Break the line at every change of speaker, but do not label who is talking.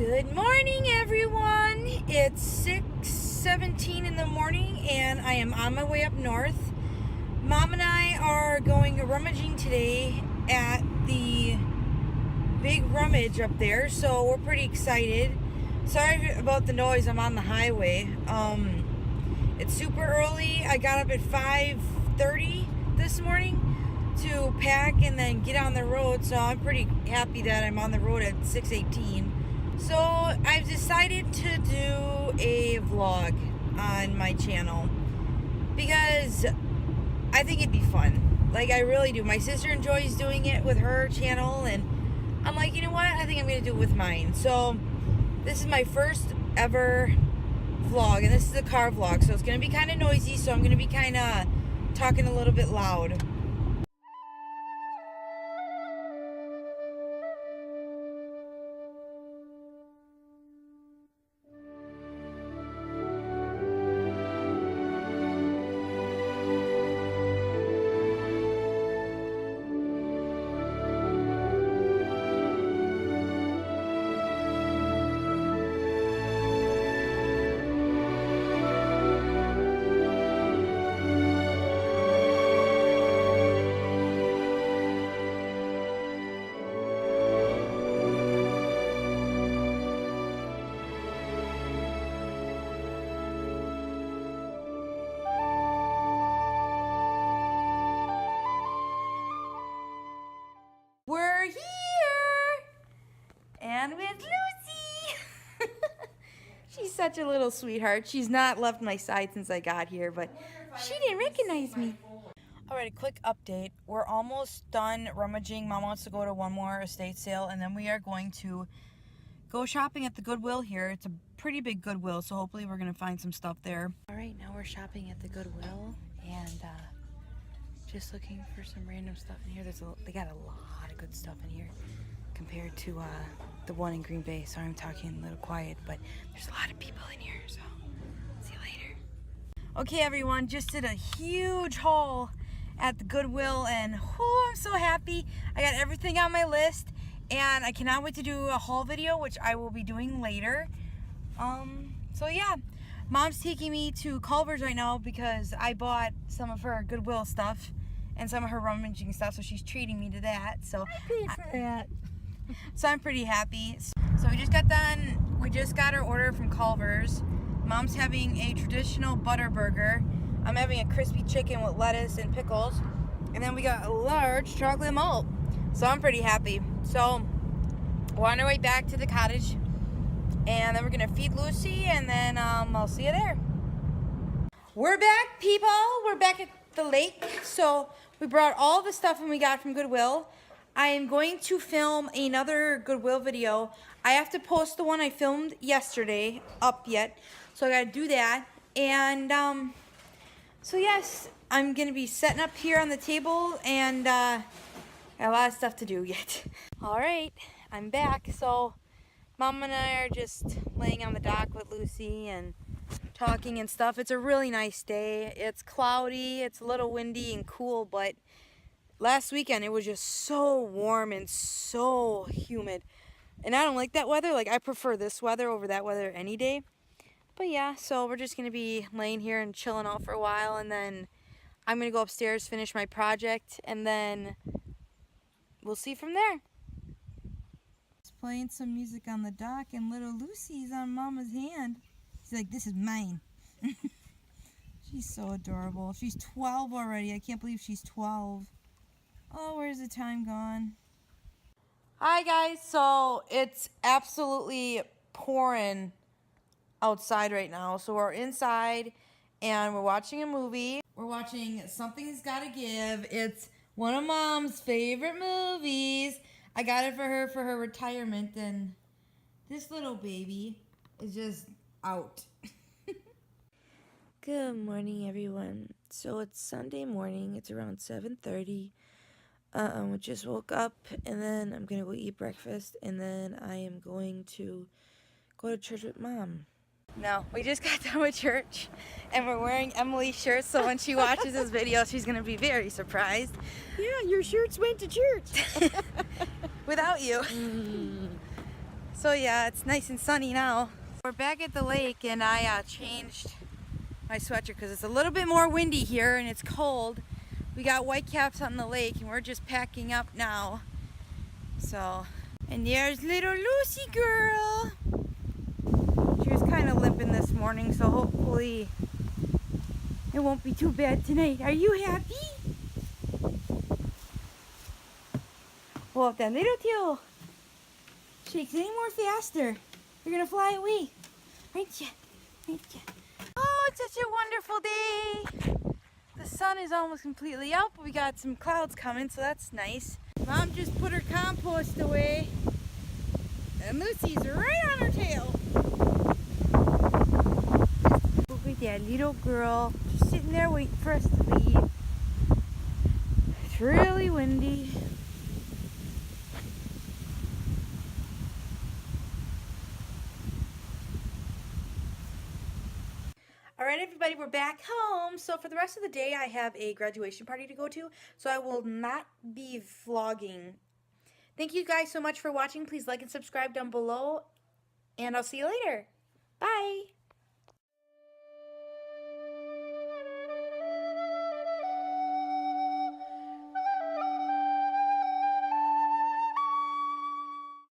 Good morning, everyone. It's 6:17 in the morning, and I am on my way up north. Mom and I are going rummaging today at the big rummage up there, so we're pretty excited. Sorry about the noise. I'm on the highway. It's super early. I got up at 5:30 this morning to pack and then get on the road, so I'm pretty happy that I'm on the road at 6:18. So I've decided to do a vlog on my channel because I think it'd be fun. Like, I really do. My sister enjoys doing it with her channel, and I'm like, you know what? I think I'm going to do it with mine. So this is my first ever vlog, and this is a car vlog, so it's going to be kind of noisy, so I'm going to be kind of talking a little bit loud. We're here! And with Lucy! She's such a little sweetheart. She's not left my side since I got here, but she didn't recognize me. Alright, a quick update. We're almost done rummaging. Mom wants to go to one more estate sale, and then we are going to go shopping at the Goodwill here. It's a pretty big Goodwill, so hopefully we're going to find some stuff there. Alright, now we're shopping at the Goodwill, and just looking for some random stuff in here. They got a lot of good stuff in here compared to the one in Green Bay. Sorry, I'm talking a little quiet, but there's a lot of people in here, so see you later. Okay, everyone, just did a huge haul at the Goodwill, and I'm so happy. I got everything on my list, and I cannot wait to do a haul video, which I will be doing later. So yeah, Mom's taking me to Culver's right now because I bought some of her Goodwill stuff and some of her rummaging stuff, so she's treating me to that. So
I paid for that.
So I'm pretty happy. So we just got done. We just got our order from Culver's. Mom's having a traditional butter burger. I'm having a crispy chicken with lettuce and pickles. And then we got a large chocolate malt. So I'm pretty happy. So we're on our way back to the cottage. And then we're going to feed Lucy, and then I'll see you there. We're back, people. We're back at the lake. So we brought all the stuff we got from Goodwill. I am going to film another Goodwill video. I have to post the one I filmed yesterday up yet, so I gotta do that. And so yes, I'm gonna be setting up here on the table, and got a lot of stuff to do yet. All right, I'm back. So Mom and I are just laying on the dock with Lucy and talking and stuff. It's a really nice day. It's cloudy, it's a little windy and cool, but last weekend it was just so warm and so humid. And I don't like that weather. Like, I prefer this weather over that weather any day. But yeah, so we're just going to be laying here and chilling out for a while, and then I'm going to go upstairs, finish my project, and then we'll see from there. Just playing some music on the dock, and little Lucy's on Mama's hand. She's like, this is mine. She's so adorable. She's 12 already. I can't believe she's 12. Oh, where's the time gone? Hi, guys. So it's absolutely pouring outside right now. So we're inside, and we're watching a movie. We're watching Something's Gotta Give. It's one of Mom's favorite movies. I got it for her retirement, and this little baby is just out. Good morning, everyone. So it's Sunday morning. It's around 7:30. We just woke up, and then I'm gonna go eat breakfast, and then I am going to go to church with Mom. No, we just got done with church, and we're wearing Emily's shirts, so when she watches this video, she's gonna be very surprised.
Yeah, your shirts went to church.
Without you. So yeah, it's nice and sunny now. We're back at the lake and I changed my sweatshirt because it's a little bit more windy here and it's cold. We got whitecaps on the lake and we're just packing up now. So, and there's little Lucy girl. She was kind of limping this morning, so hopefully it won't be too bad tonight. Are you happy? Well, if that little tail shakes any more faster, you're gonna fly away. Aren't ya? Aren't ya? Oh, it's such a wonderful day. The sun is almost completely out, but we got some clouds coming, so that's nice. Mom just put her compost away, and Lucy's right on her tail. Look at that little girl just sitting there waiting for us to leave. It's really windy. All right, everybody, we're back home. So for the rest of the day, I have a graduation party to go to, so I will not be vlogging. Thank you guys so much for watching. Please like and subscribe down below, and I'll see you later. Bye.